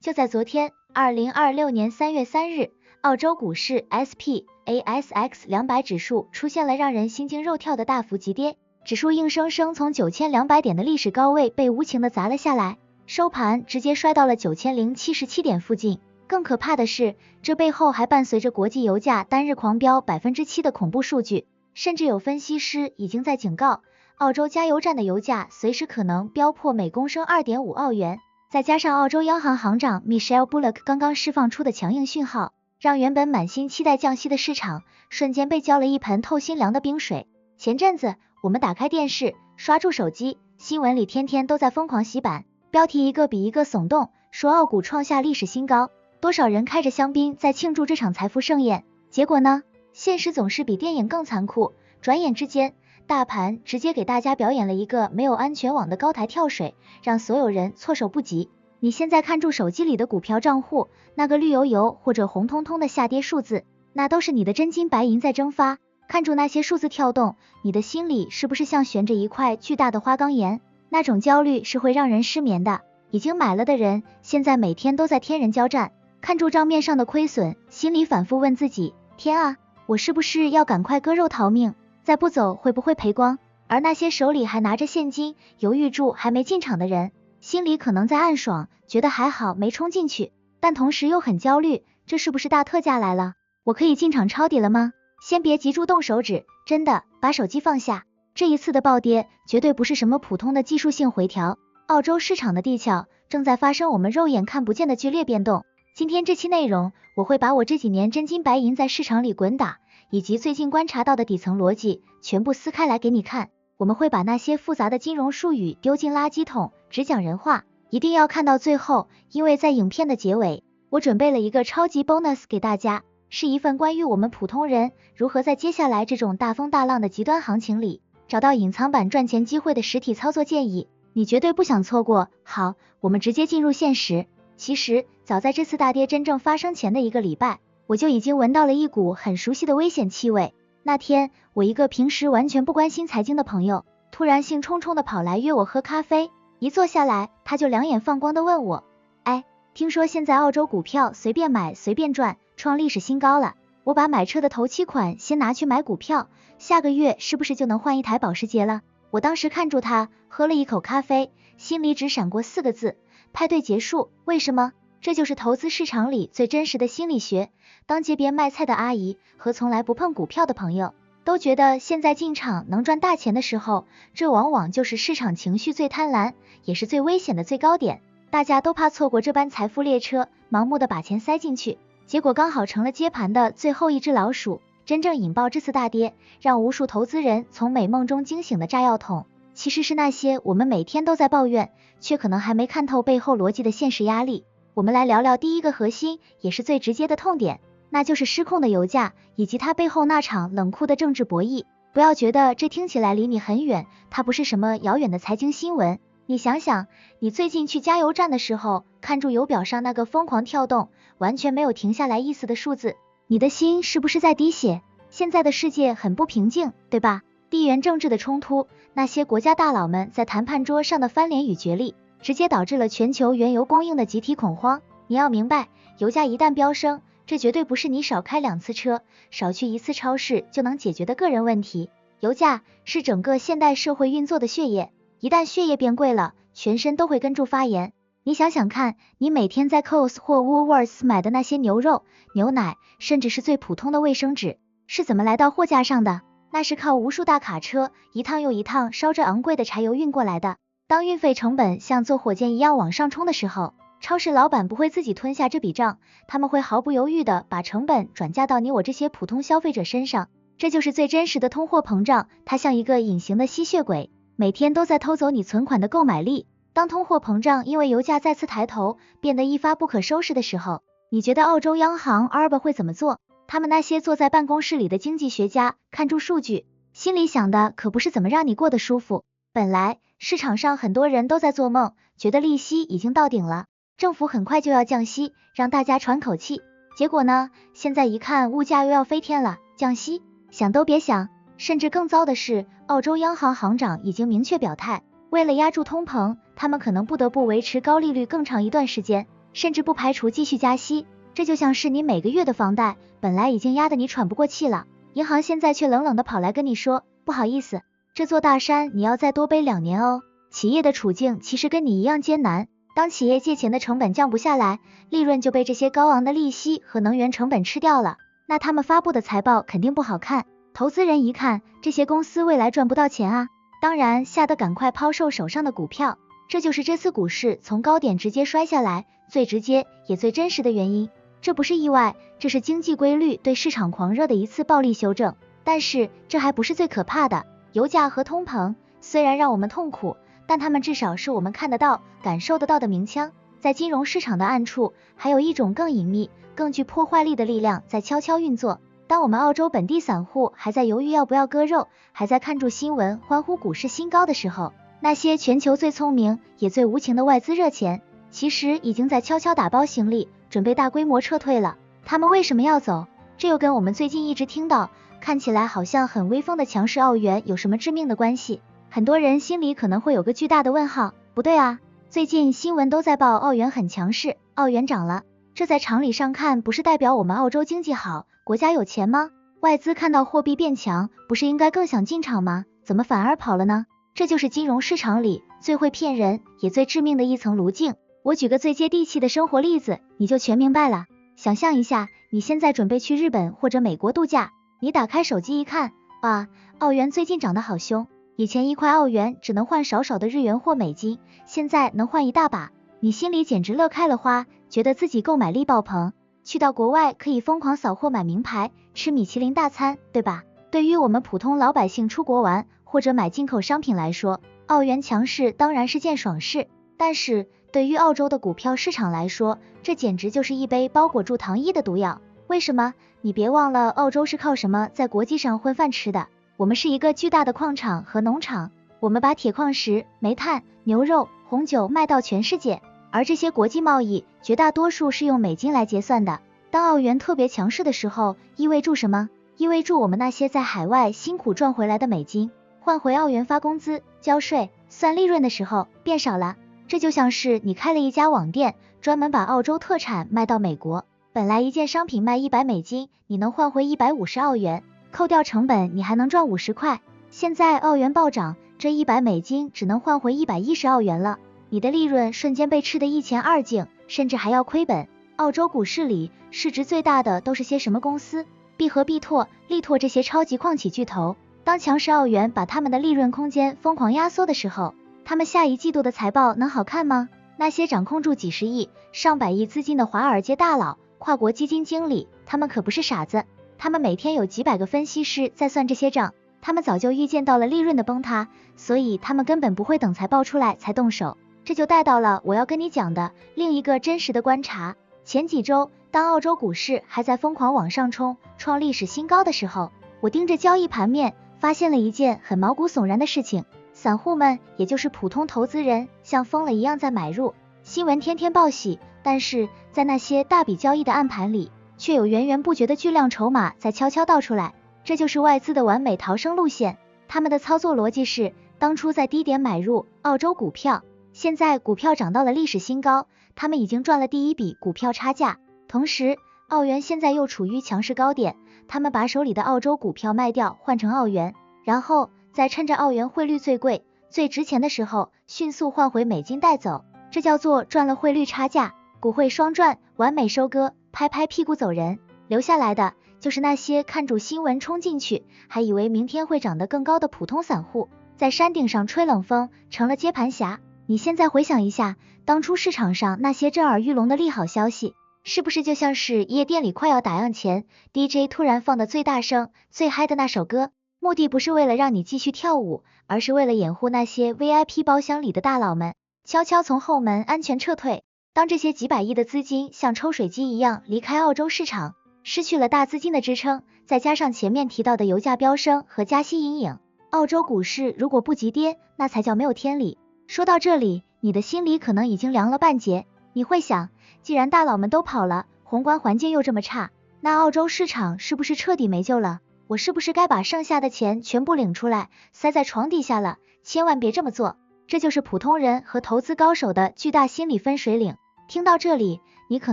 就在昨天，2026年3月3日，澳洲股市 SP/ASX 200指数出现了让人心惊肉跳的大幅急跌，指数硬生生从9200点的历史高位被无情的砸了下来，收盘直接摔到了9077点附近。更可怕的是，这背后还伴随着国际油价单日狂飙7%的恐怖数据，甚至有分析师已经在警告，澳洲加油站的油价随时可能飙破每公升 2.5 澳元。再加上澳洲央行行长 Michelle Bullock 刚刚释放出的强硬讯号，让原本满心期待降息的市场瞬间被浇了一盆透心凉的冰水。前阵子我们打开电视，刷住手机，新闻里天天都在疯狂洗版，标题一个比一个耸动，说澳股创下历史新高，多少人开着香槟在庆祝这场财富盛宴。结果呢，现实总是比电影更残酷，转眼之间大盘直接给大家表演了一个没有安全网的高台跳水，让所有人措手不及。你现在看住手机里的股票账户，那个绿油油或者红彤彤的下跌数字，那都是你的真金白银在蒸发。看住那些数字跳动，你的心里是不是像悬着一块巨大的花岗岩？那种焦虑是会让人失眠的。已经买了的人，现在每天都在天人交战，看住账面上的亏损，心里反复问自己，天啊，我是不是要赶快割肉逃命？再不走会不会赔光？而那些手里还拿着现金，犹豫住还没进场的人，心里可能在暗爽，觉得还好没冲进去，但同时又很焦虑，这是不是大特价来了？我可以进场抄底了吗？先别急住动手指，真的，把手机放下。这一次的暴跌绝对不是什么普通的技术性回调，澳洲市场的地壳正在发生我们肉眼看不见的剧烈变动。今天这期内容，我会把我这几年真金白银在市场里滚打，以及最近观察到的底层逻辑全部撕开来给你看。我们会把那些复杂的金融术语丢进垃圾桶，只讲人话，一定要看到最后，因为在影片的结尾，我准备了一个超级 bonus 给大家，是一份关于我们普通人如何在接下来这种大风大浪的极端行情里，找到隐藏版赚钱机会的实体操作建议，你绝对不想错过。好，我们直接进入现实。其实，早在这次大跌真正发生前的一个礼拜，我就已经闻到了一股很熟悉的危险气味。那天，我一个平时完全不关心财经的朋友，突然兴冲冲的跑来约我喝咖啡，一坐下来，他就两眼放光的问我，哎，听说现在澳洲股票随便买随便赚，创历史新高了，我把买车的头期款先拿去买股票，下个月是不是就能换一台保时捷了？我当时看住他，喝了一口咖啡，心里只闪过4个字，派对结束。为什么？这就是投资市场里最真实的心理学。当街边卖菜的阿姨和从来不碰股票的朋友都觉得现在进场能赚大钱的时候，这往往就是市场情绪最贪婪，也是最危险的最高点。大家都怕错过这班财富列车，盲目的把钱塞进去，结果刚好成了接盘的最后一只老鼠。真正引爆这次大跌，让无数投资人从美梦中惊醒的炸药桶，其实是那些我们每天都在抱怨，却可能还没看透背后逻辑的现实压力。我们来聊聊第一个核心，也是最直接的痛点，那就是失控的油价，以及它背后那场冷酷的政治博弈。不要觉得这听起来离你很远，它不是什么遥远的财经新闻。你想想，你最近去加油站的时候，看住油表上那个疯狂跳动，完全没有停下来意思的数字，你的心是不是在滴血？现在的世界很不平静，对吧？地缘政治的冲突，那些国家大佬们在谈判桌上的翻脸与角力，直接导致了全球原油供应的集体恐慌。你要明白，油价一旦飙升，这绝对不是你少开2次车，少去1次超市就能解决的个人问题。油价是整个现代社会运作的血液，一旦血液变贵了，全身都会跟住发炎。你想想看，你每天在 Coles 或 Woolworths 买的那些牛肉、牛奶，甚至是最普通的卫生纸，是怎么来到货架上的？那是靠无数大卡车一趟又一趟烧着昂贵的柴油运过来的。当运费成本像坐火箭一样往上冲的时候，超市老板不会自己吞下这笔账，他们会毫不犹豫的把成本转嫁到你我这些普通消费者身上。这就是最真实的通货膨胀，它像一个隐形的吸血鬼，每天都在偷走你存款的购买力。当通货膨胀因为油价再次抬头，变得一发不可收拾的时候，你觉得澳洲央行 ARB 会怎么做？他们那些坐在办公室里的经济学家看住数据，心里想的可不是怎么让你过得舒服。本来市场上很多人都在做梦，觉得利息已经到顶了，政府很快就要降息，让大家喘口气。结果呢，现在一看物价又要飞天了，降息想都别想。甚至更糟的是，澳洲央行行长已经明确表态，为了压住通膨，他们可能不得不维持高利率更长一段时间。甚至不排除继续加息。这就像是你每个月的房贷本来已经压得你喘不过气了，银行现在却冷冷的跑来跟你说，不好意思，这座大山你要再多背2年哦。企业的处境其实跟你一样艰难，当企业借钱的成本降不下来，利润就被这些高昂的利息和能源成本吃掉了，那他们发布的财报肯定不好看，投资人一看这些公司未来赚不到钱啊，当然吓得赶快抛售手上的股票。这就是这次股市从高点直接摔下来最直接也最真实的原因。这不是意外，这是经济规律对市场狂热的一次暴力修正。但是这还不是最可怕的，油价和通膨虽然让我们痛苦，但它们至少是我们看得到、感受得到的鸣枪。在金融市场的暗处，还有一种更隐秘、更具破坏力的力量在悄悄运作。当我们澳洲本地散户还在犹豫要不要割肉，还在看住新闻欢呼股市新高的时候，那些全球最聪明也最无情的外资热钱，其实已经在悄悄打包行李，准备大规模撤退了。他们为什么要走？这又跟我们最近一直听到看起来好像很威风的强势澳元有什么致命的关系？很多人心里可能会有个巨大的问号，不对啊，最近新闻都在报澳元很强势，澳元涨了，这在常理上看不是代表我们澳洲经济好，国家有钱吗？外资看到货币变强，不是应该更想进场吗？怎么反而跑了呢？这就是金融市场里最会骗人也最致命的一层路径。我举个最接地气的生活例子，你就全明白了。想象一下，你现在准备去日本或者美国度假，你打开手机一看，哇，澳元最近涨得好凶，以前1块澳元只能换少少的日元或美金，现在能换一大把，你心里简直乐开了花，觉得自己购买力爆棚，去到国外可以疯狂扫货买名牌，吃米其林大餐，对吧？对于我们普通老百姓出国玩或者买进口商品来说，澳元强势当然是件爽事，但是对于澳洲的股票市场来说，这简直就是一杯包裹住糖衣的毒药。为什么？你别忘了澳洲是靠什么在国际上混饭吃的？我们是一个巨大的矿场和农场，我们把铁矿石、煤炭、牛肉、红酒卖到全世界，而这些国际贸易绝大多数是用美金来结算的。当澳元特别强势的时候，意味着什么？意味着我们那些在海外辛苦赚回来的美金，换回澳元发工资、交税、算利润的时候变少了。这就像是你开了一家网店，专门把澳洲特产卖到美国，本来一件商品卖100美金，你能换回150澳元，扣掉成本你还能赚50块。现在澳元暴涨，这100美金只能换回110澳元了，你的利润瞬间被吃得一钱二净，甚至还要亏本。澳洲股市里市值最大的都是些什么公司？必和必拓、力拓这些超级矿企巨头。当强势澳元把他们的利润空间疯狂压缩的时候，他们下一季度的财报能好看吗？那些掌控住几十亿、上百亿资金的华尔街大佬、跨国基金经理，他们可不是傻子，他们每天有几百个分析师在算这些账，他们早就预见到了利润的崩塌，所以他们根本不会等财报出来才动手。这就带到了我要跟你讲的另一个真实的观察。前几周，当澳洲股市还在疯狂往上冲，创历史新高的时候，我盯着交易盘面，发现了一件很毛骨悚然的事情。散户们，也就是普通投资人，像疯了一样在买入，新闻天天报喜，但是在那些大笔交易的暗盘里，却有源源不绝的巨量筹码在悄悄倒出来。这就是外资的完美逃生路线。他们的操作逻辑是，当初在低点买入澳洲股票，现在股票涨到了历史新高，他们已经赚了第一笔股票差价，同时澳元现在又处于强势高点，他们把手里的澳洲股票卖掉换成澳元，然后再趁着澳元汇率最贵、最值钱的时候，迅速换回美金带走，这叫做赚了汇率差价，股汇双赚，完美收割，拍拍屁股走人。留下来的就是那些看住新闻冲进去，还以为明天会涨得更高的普通散户，在山顶上吹冷风，成了接盘侠。你现在回想一下，当初市场上那些震耳欲聋的利好消息，是不是就像是夜店里快要打烊前 DJ 突然放的最大声、最嗨的那首歌？目的不是为了让你继续跳舞，而是为了掩护那些 VIP 包厢里的大佬们悄悄从后门安全撤退。当这些几百亿的资金像抽水机一样离开澳洲市场，失去了大资金的支撑，再加上前面提到的油价飙升和加息阴影，澳洲股市如果不急跌，那才叫没有天理。说到这里，你的心里可能已经凉了半截，你会想，既然大佬们都跑了，宏观环境又这么差，那澳洲市场是不是彻底没救了？我是不是该把剩下的钱全部领出来，塞在床底下了？千万别这么做，这就是普通人和投资高手的巨大心理分水岭。听到这里，你可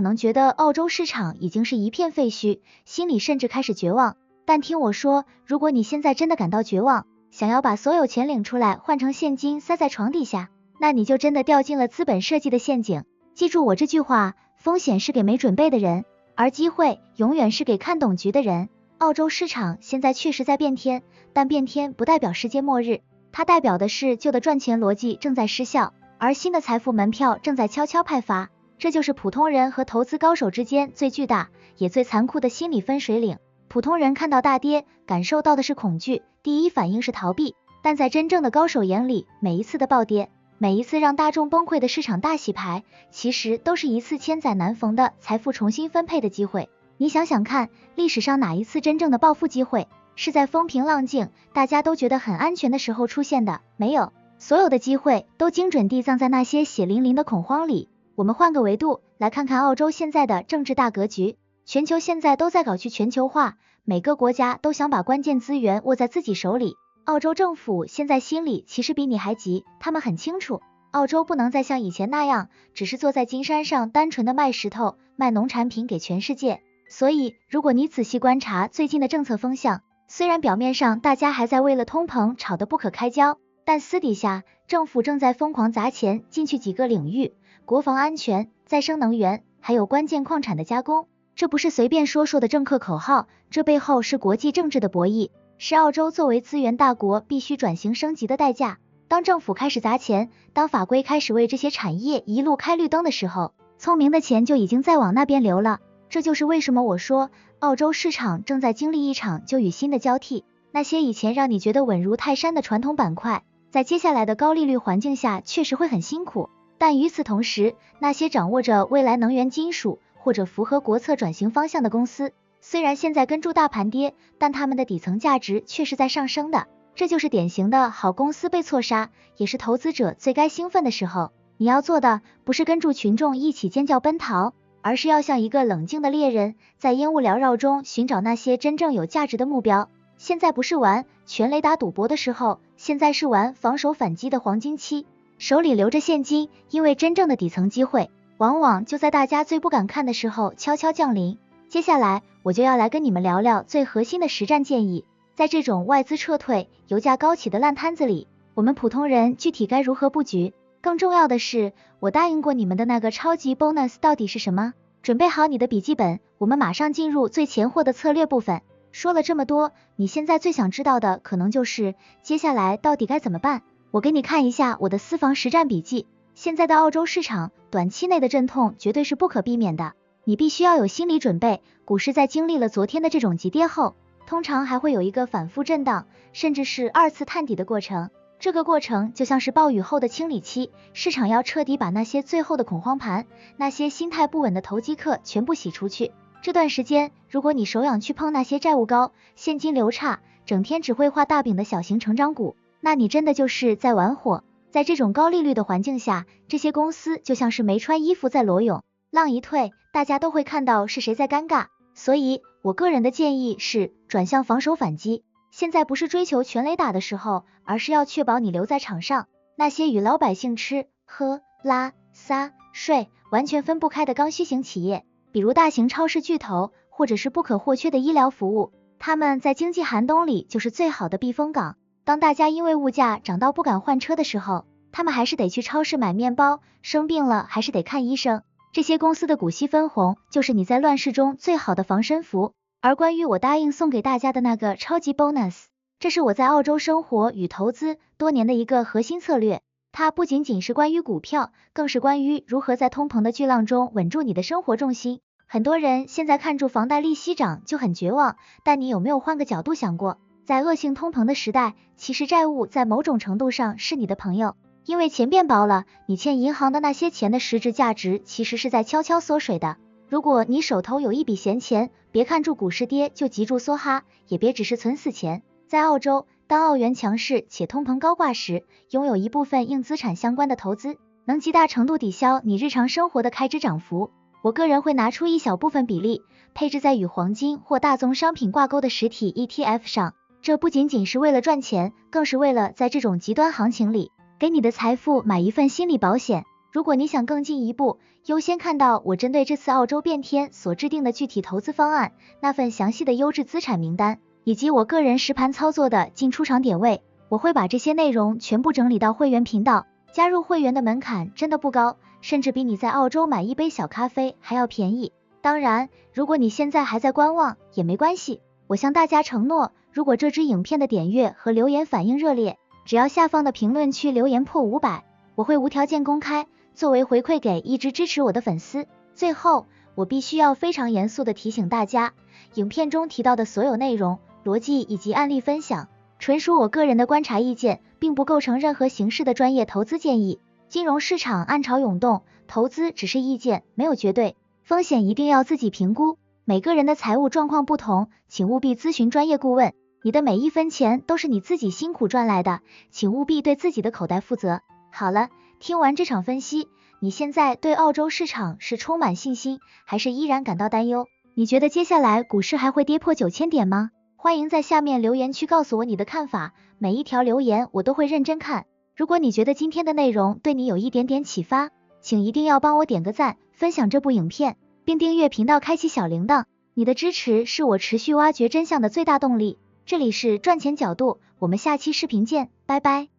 能觉得澳洲市场已经是一片废墟，心里甚至开始绝望。但听我说，如果你现在真的感到绝望，想要把所有钱领出来换成现金塞在床底下，那你就真的掉进了资本设计的陷阱。记住我这句话，风险是给没准备的人，而机会永远是给看懂局的人。澳洲市场现在确实在变天，但变天不代表世界末日，它代表的是旧的赚钱逻辑正在失效，而新的财富门票正在悄悄派发。这就是普通人和投资高手之间最巨大也最残酷的心理分水岭。普通人看到大跌，感受到的是恐惧，第一反应是逃避，但在真正的高手眼里，每一次的暴跌，每一次让大众崩溃的市场大洗牌，其实都是一次千载难逢的财富重新分配的机会。你想想看，历史上哪一次真正的暴富机会是在风平浪静，大家都觉得很安全的时候出现的？没有，所有的机会都精准地葬在那些血淋淋的恐慌里。我们换个维度来看看澳洲现在的政治大格局。全球现在都在搞去全球化，每个国家都想把关键资源握在自己手里。澳洲政府现在心里其实比你还急，他们很清楚，澳洲不能再像以前那样，只是坐在金山上单纯的卖石头、卖农产品给全世界。所以，如果你仔细观察最近的政策风向，虽然表面上大家还在为了通膨吵得不可开交，但私底下政府正在疯狂砸钱进去几个领域，国防安全、再生能源，还有关键矿产的加工。这不是随便说说的政客口号，这背后是国际政治的博弈，是澳洲作为资源大国必须转型升级的代价。当政府开始砸钱，当法规开始为这些产业一路开绿灯的时候，聪明的钱就已经在往那边流了。这就是为什么我说，澳洲市场正在经历一场旧与新的交替。那些以前让你觉得稳如泰山的传统板块，在接下来的高利率环境下确实会很辛苦，但与此同时，那些掌握着未来能源金属或者符合国策转型方向的公司，虽然现在跟住大盘跌，但他们的底层价值却是在上升的。这就是典型的好公司被错杀，也是投资者最该兴奋的时候。你要做的不是跟住群众一起尖叫奔逃，而是要像一个冷静的猎人，在烟雾缭绕中寻找那些真正有价值的目标。现在不是玩全雷达赌博的时候，现在是玩防守反击的黄金期，手里留着现金，因为真正的底层机会往往就在大家最不敢看的时候悄悄降临。接下来我就要来跟你们聊聊最核心的实战建议。在这种外资撤退、油价高企的烂摊子里，我们普通人具体该如何布局？更重要的是，我答应过你们的那个超级 bonus 到底是什么？准备好你的笔记本，我们马上进入最前货的策略部分。说了这么多，你现在最想知道的可能就是接下来到底该怎么办？我给你看一下我的私房实战笔记。现在的澳洲市场短期内的阵痛绝对是不可避免的，你必须要有心理准备。股市在经历了昨天的这种急跌后，通常还会有一个反复震荡，甚至是二次探底的过程。这个过程就像是暴雨后的清理期，市场要彻底把那些最后的恐慌盘，那些心态不稳的投机客全部洗出去。这段时间，如果你手痒去碰那些债务高、现金流差、整天只会画大饼的小型成长股，那你真的就是在玩火。在这种高利率的环境下，这些公司就像是没穿衣服在裸泳，浪一退，大家都会看到是谁在尴尬。所以我个人的建议是转向防守反击。现在不是追求全垒打的时候，而是要确保你留在场上。那些与老百姓吃喝拉撒睡完全分不开的刚需型企业，比如大型超市巨头，或者是不可或缺的医疗服务，他们在经济寒冬里就是最好的避风港。当大家因为物价涨到不敢换车的时候，他们还是得去超市买面包，生病了还是得看医生。这些公司的股息分红就是你在乱世中最好的防身符。而关于我答应送给大家的那个超级 bonus， 这是我在澳洲生活与投资多年的一个核心策略。它不仅仅是关于股票，更是关于如何在通膨的巨浪中稳住你的生活重心。很多人现在看住房贷利息涨就很绝望，但你有没有换个角度想过，在恶性通膨的时代，其实债务在某种程度上是你的朋友。因为钱变薄了，你欠银行的那些钱的实质价值其实是在悄悄缩水的。如果你手头有一笔闲钱，别看住股市跌就急住梭哈，也别只是存死钱。在澳洲，当澳元强势且通膨高挂时，拥有一部分硬资产相关的投资，能极大程度抵消你日常生活的开支涨幅。我个人会拿出一小部分比例，配置在与黄金或大宗商品挂钩的实体 ETF 上。这不仅仅是为了赚钱，更是为了在这种极端行情里，给你的财富买一份心理保险。如果你想更进一步，优先看到我针对这次澳洲变天所制定的具体投资方案，那份详细的优质资产名单，以及我个人实盘操作的进出场点位，我会把这些内容全部整理到会员频道。加入会员的门槛真的不高，甚至比你在澳洲买一杯小咖啡还要便宜。当然，如果你现在还在观望，也没关系。我向大家承诺，如果这支影片的点阅和留言反应热烈，只要下方的评论区留言破500，我会无条件公开，作为回馈给一直支持我的粉丝。最后，我必须要非常严肃的提醒大家，影片中提到的所有内容、逻辑以及案例分享，纯属我个人的观察意见，并不构成任何形式的专业投资建议。金融市场暗潮涌动，投资只是意见，没有绝对，风险一定要自己评估。每个人的财务状况不同，请务必咨询专业顾问。你的每一分钱都是你自己辛苦赚来的，请务必对自己的口袋负责。好了，听完这场分析，你现在对澳洲市场是充满信心，还是依然感到担忧？你觉得接下来股市还会跌破9000点吗？欢迎在下面留言区告诉我你的看法，每一条留言我都会认真看。如果你觉得今天的内容对你有一点点启发，请一定要帮我点个赞，分享这部影片，并订阅频道，开启小铃铛。你的支持是我持续挖掘真相的最大动力。这里是赚钱角度，我们下期视频见，拜拜。